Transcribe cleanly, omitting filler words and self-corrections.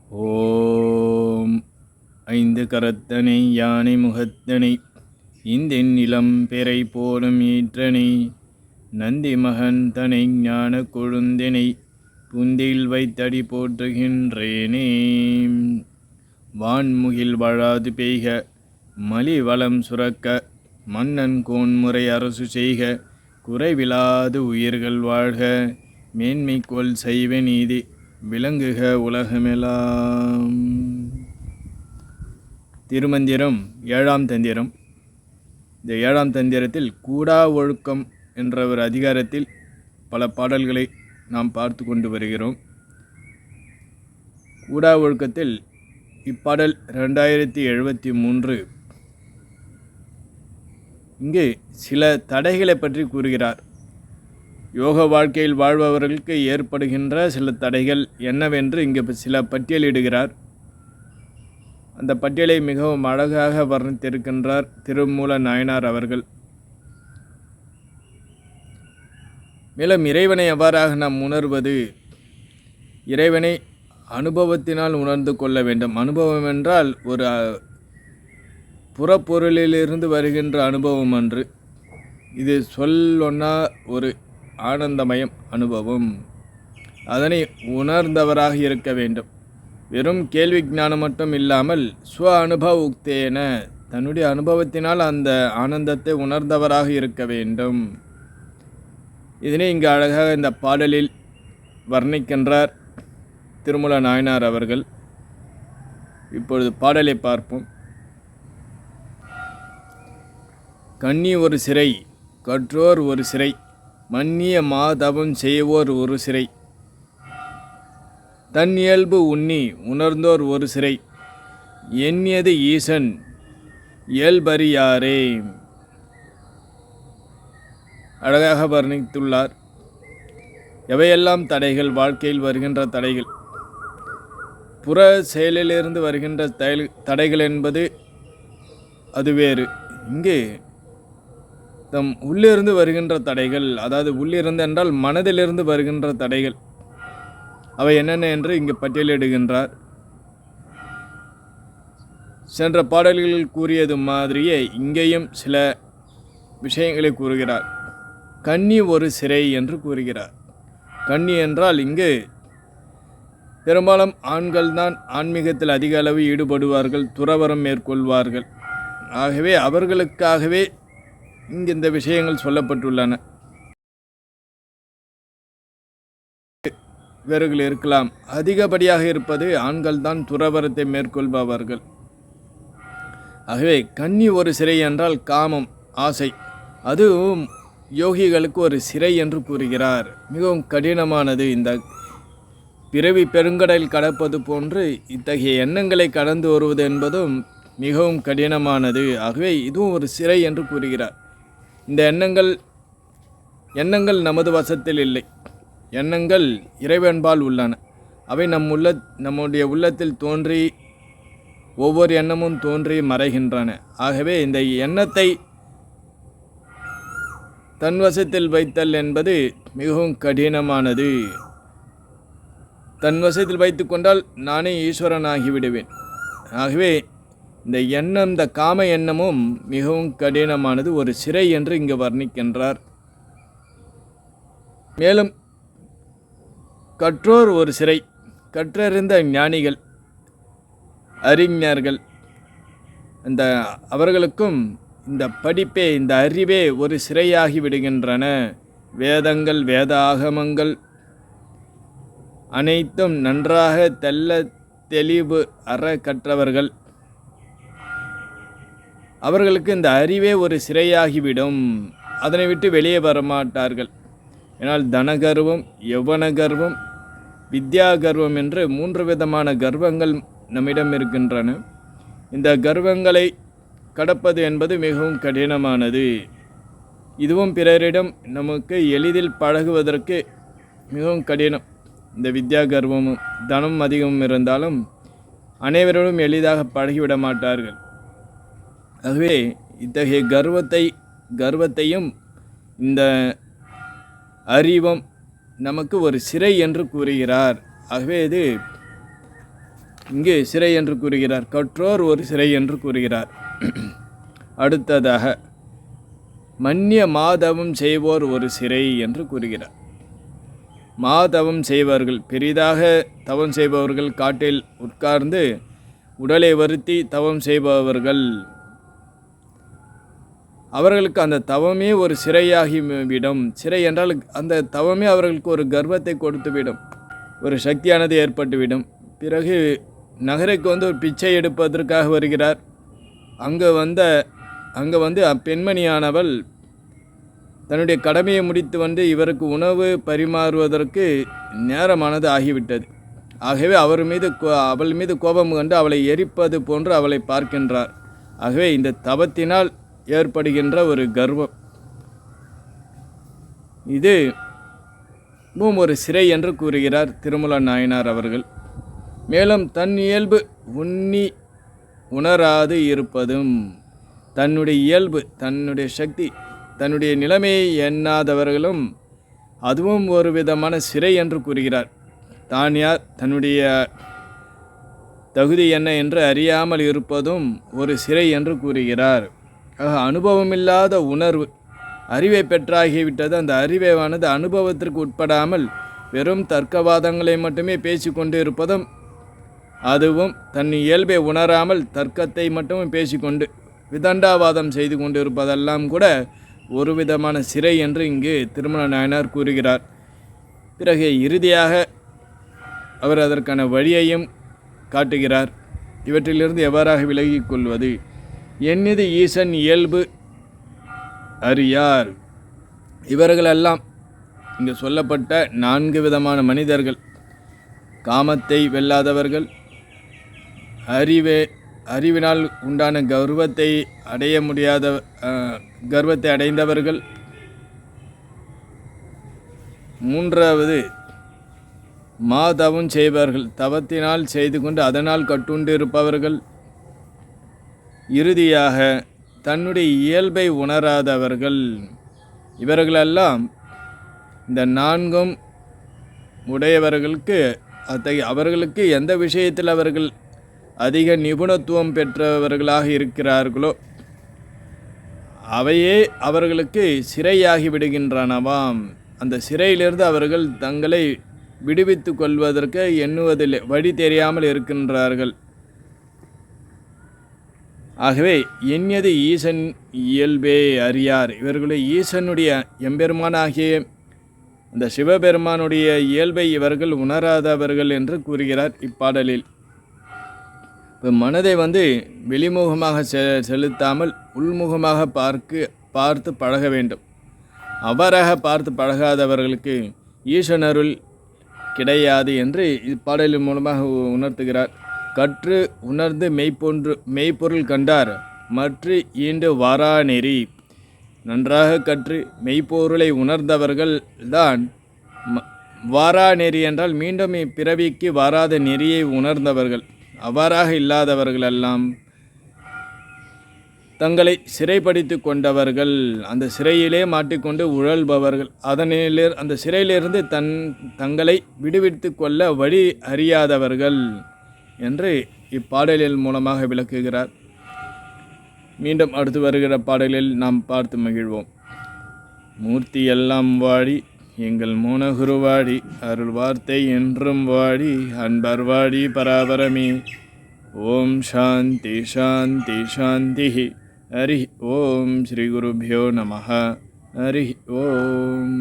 ஓம் ஐந்து கரத்தனை யானை முகத்தனை இந்தென் நிலம் பெறை போலும் ஈற்றனை நந்தி மகன் தனை ஞான கொழுந்தினை புந்தில் வைத்தடி போற்றுகின்றேனே. வான்முகில் வாழாது பெய்க மலி வளம் சுரக்க மன்னன் கோன்முறை அரசு செய்க குறைவிலாது உயிர்கள் வாழ்க மேன்மைக்கொள் செய்வ நீதி விளங்குக உலகமெல்லாம். திருமந்திரம் 7ஆம் தந்திரம். இந்த 7ஆம் தந்திரத்தில் கூடா ஒழுக்கம் என்ற ஒரு அதிகாரத்தில் பல பாடல்களை நாம் பார்த்து கொண்டு வருகிறோம். கூடா ஒழுக்கத்தில் இப்பாடல் 2073 இங்கு சில தடைகளை பற்றி கூறுகிறார். யோக வாழ்க்கையில் வாழ்பவர்களுக்கு ஏற்படுகின்ற சில தடைகள் என்னவென்று இங்கு சில பட்டியலிடுகிறார். அந்த பட்டியலை மிகவும் அழகாக வர்ணித்திருக்கின்றார் திருமூல நாயனார் அவர்கள். மேலும் இறைவனை எவ்வாறாக நாம் உணர்வது, இறைவனை அனுபவத்தினால் உணர்ந்து கொள்ள வேண்டும். அனுபவம் என்றால் ஒரு புறப்பொருளிலிருந்து வருகின்ற அனுபவம் அன்று, இது சொல்லொன்னா ஒரு ஆனந்தமயம் அனுபவம். அதனை உணர்ந்தவராக இருக்க வேண்டும். வெறும் கேள்வி ஞானம் மட்டும் இல்லாமல் ஸ்வ அனுபவ உக்தேன தன்னுடைய அனுபவத்தினால் அந்த ஆனந்தத்தை உணர்ந்தவராக இருக்க வேண்டும். இதனை இங்கு அழகாக இந்த பாடலில் வர்ணிக்கின்றார் திருமூல நாயனார் அவர்கள். இப்பொழுது பாடலை பார்ப்போம். கன்னி ஒரு சிறை, கற்றோர் ஒரு சிறை, மன்னிய மாதவம் செய்வோர் ஒரு சிறை, தன் இயல்பு உண்ணி உணர்ந்தோர் ஒரு சிறை, எண்ணியது ஈசன் இயல்பறியாரே. அழகாக வர்ணித்துள்ளார். எவையெல்லாம் தடைகள், வாழ்க்கையில் வருகின்ற தடைகள், புற செயலிலிருந்து வருகின்ற தடைகள் என்பது அது வேறு. இங்கே தம் உள்ளிருந்து வருகின்ற தடைகள், அதாவது உள்ளிருந்து என்றால் மனதிலிருந்து வருகின்ற தடைகள், அவை என்னென்ன என்று இங்கு பட்டியலிடுகின்றார். சென்ற பாடல்களில் கூறியது மாதிரியே இங்கேயும் சில விஷயங்களை கூறுகிறார். கன்னி ஒரு சிறை என்று கூறுகிறார். கன்னி என்றால் இங்கு பெரும்பாலும் ஆண்கள்தான் ஆன்மீகத்தில் அதிக அளவு ஈடுபடுவார்கள், துறவரம் மேற்கொள்வார்கள். ஆகவே அவர்களுக்காகவே இங்கு இந்த விஷயங்கள் சொல்லப்பட்டுள்ளன. வேறுகள் இருக்கலாம். அதிகப்படியாக இருப்பது ஆண்கள் தான் துறவரத்தை மேற்கொள்பவர்கள். ஆகவே கன்னி ஒரு சிறை என்றால் காமம், ஆசை, அதுவும் யோகிகளுக்கு ஒரு சிறை என்று கூறுகிறார். மிகவும் கடினமானது. இந்த பிறவி பெருங்கடல் கடப்பது போன்று இத்தகைய எண்ணங்களை கடந்து வருவது என்பதும் மிகவும் கடினமானது. ஆகவே இதுவும் ஒரு சிறை என்று கூறுகிறார். இந்த எண்ணங்கள் நமது வசத்தில் இல்லை. எண்ணங்கள் இறைவன்பால் உள்ளன. அவை நம்முடைய உள்ளத்தில் தோன்றி ஒவ்வொரு எண்ணமும் தோன்றி மறைகின்றன. ஆகவே இந்த எண்ணத்தை தன்வசத்தில் வைத்தல் என்பது மிகவும் கடினமானது. தன்வசத்தில் வைத்து கொண்டால் நானே ஈஸ்வரனாகி விடுவேன். ஆகவே இந்த எண்ணம், இந்த காம எண்ணமும் மிகவும் கடினமானது, ஒரு சிறை என்று இங்கு வர்ணிக்கின்றார். மேலும் கற்றோர் ஒரு சிறை, கற்றறிந்த ஞானிகள், அறிஞர்கள், அவர்களுக்கும் இந்த படிப்பே, இந்த அறிவே ஒரு சிறையாகி விடுகின்றன. வேதங்கள், வேத ஆகமங்கள் அனைத்தும் நன்றாக தெல்ல தெளிவு அற கற்றவர்கள், அவர்களுக்கு இந்த அறிவே ஒரு சிறையாகிவிடும். அதனை விட்டு வெளியே வரமாட்டார்கள். ஏனால் தனகர்வம், யௌவன கர்வம், வித்யா கர்வம் என்று 3 விதமான கர்வங்கள் நம்மிடம் இருக்கின்றன. இந்த கர்வங்களை கடப்பது என்பது மிகவும் கடினமானது. இதுவும் பிறரிடம் நமக்கு எளிதில் பழகுவதற்கு மிகவும் கடினம். இந்த வித்யா கர்வமும் தனம் அதிகமும் இருந்தாலும் அனைவரும் எளிதாக பழகிவிட மாட்டார்கள். ஆகவே இத்தகைய கர்வத்தையும் இந்த அறிவும் நமக்கு ஒரு சிறை என்று கூறுகிறார். ஆகவே இது இங்கு சிறை என்று கூறுகிறார். கற்றோர் ஒரு சிறை என்று கூறுகிறார். அடுத்ததாக மன்னிய மாதவம் செய்வோர் ஒரு சிறை என்று கூறுகிறார். மாதவம் செய்பவர்கள், பெரிதாக தவம் செய்பவர்கள், காட்டில் உட்கார்ந்து உடலை வருத்தி தவம் செய்பவர்கள், அவர்களுக்கு அந்த தவமே ஒரு சிறையாகிவிடும். சிறை என்றால் அந்த தவமே அவர்களுக்கு ஒரு கர்வத்தை கொடுத்துவிடும், ஒரு சக்தியானது ஏற்பட்டுவிடும். பிறகு நகருக்கு வந்து ஒரு பிச்சை எடுப்பதற்காக வருகிறார். அங்கே வந்து அப்பெண்மணியானவள் தன்னுடைய கடமையை முடித்து வந்து இவருக்கு உணவு பரிமாறுவதற்கு நேரமானது ஆகிவிட்டது. ஆகவே அவள் மீது கோபம் கண்டு அவளை எரிப்பது போன்று அவளை பார்க்கின்றார். ஆகவே இந்த தவத்தினால் ஏற்படுகின்ற ஒரு கர்வம், இது ஒரு சிறை என்று கூறுகிறார் திருமூல நாயனார் அவர்கள். மேலும் தன் இயல்பு உணராது இருப்பதும், தன்னுடைய இயல்பு, தன்னுடைய சக்தி, தன்னுடைய நிலைமையை எண்ணாதவர்களும் அதுவும் ஒரு விதமான சிறை என்று கூறுகிறார். தான் யார், தன்னுடைய தகுதி என்ன என்று அறியாமல் இருப்பதும் ஒரு சிறை என்று கூறுகிறார். அனுபவமில்லாத உணர்வு, அறிவை பெற்றாகிவிட்டது. அந்த அறிவானது அனுபவத்திற்கு உட்படாமல் வெறும் தர்க்கவாதங்களை மட்டுமே பேசிக்கொண்டு இருப்பதும், அதுவும் தன் இயல்பை உணராமல் தர்க்கத்தை மட்டும் பேசிக்கொண்டு விதண்டாவாதம் செய்து கொண்டு இருப்பதெல்லாம் கூட ஒரு விதமான சிறை என்று இங்கு திருமூல நாயனார் கூறுகிறார். பிறகு இறுதியாக அவர் அதற்கான வழியையும் காட்டுகிறார். இவற்றிலிருந்து எவ்வாறாக விலகிக் கொள்வது? என்னது ஈசன் இயல்பு அறியார். இவர்களெல்லாம் இங்கு சொல்லப்பட்ட 4 விதமான மனிதர்கள். காமத்தை வெல்லாதவர்கள், அறிவினால் உண்டான கர்வத்தை அடைந்தவர்கள், 3வது மாதவம் செய்பவர்கள், தவத்தினால் செய்து கொண்டு அதனால் கட்டுண்டு இருப்பவர்கள், இறுதியாக தன்னுடைய இயல்பை உணராதவர்கள். இவர்களெல்லாம் இந்த 4ம் உடையவர்களுக்கு அவர்களுக்கு எந்த விஷயத்தில் அவர்கள் அதிக நிபுணத்துவம் பெற்றவர்களாக இருக்கிறார்களோ அவையே அவர்களுக்கு சிறையாகி விடுகின்றனவாம். அந்த சிறையிலிருந்து அவர்கள் தங்களை விடுவித்து கொள்வதற்கு எண்ணுவதில்லை, வழி தெரியாமல் இருக்கின்றார்கள். ஆகவே எண்ணியது ஈசன் இயல்பே அறியார். இவர்களுடைய ஈசனுடைய எம்பெருமானாகிய அந்த சிவபெருமானுடைய இயல்பை இவர்கள் உணராதவர்கள் என்று கூறுகிறார் இப்பாடலில். இப்போ மனதை வெளிமுகமாக செலுத்தாமல் உள்முகமாக பார்த்து பழக வேண்டும். அவ்வாறாக பார்த்து பழகாதவர்களுக்கு ஈசனருள் கிடையாது என்று இப்பாடலின் மூலமாக உணர்த்துகிறார். கற்று உணர்ந்து மெய்ப்பொருள் கண்டார் மற்ற ஈண்டு வாரா நெறி. நன்றாக கற்று மெய்ப்பொருளை உணர்ந்தவர்கள் தான் வாரா நெறி என்றால் மீண்டும் பிறவிக்கு வாராத நெறியை உணர்ந்தவர்கள். அவ்வாறாக இல்லாதவர்களெல்லாம் தங்களை சிறைப்படுத்தி கொண்டவர்கள், அந்த சிறையிலே மாட்டிக்கொண்டு உழல்பவர்கள், அந்த சிறையிலிருந்து தங்களை விடுவித்து கொள்ள வழி அறியாதவர்கள் என்று இப்பாடலில் மூலமாக விளக்குகிறார். மீண்டும் அடுத்து வருகிற பாடலில் நாம் பார்த்து மகிழ்வோம். மூர்த்தி எல்லாம் வாடி எங்கள் மோனகுருவாடி, அருள் வார்த்தை என்றும் வாடி, அன்பர் வாடி பராபரமே. ஓம் சாந்தி சாந்தி சாந்தி. ஹரி ஓம். ஸ்ரீ குருபியோ நமஹ. ஹரி ஓம்.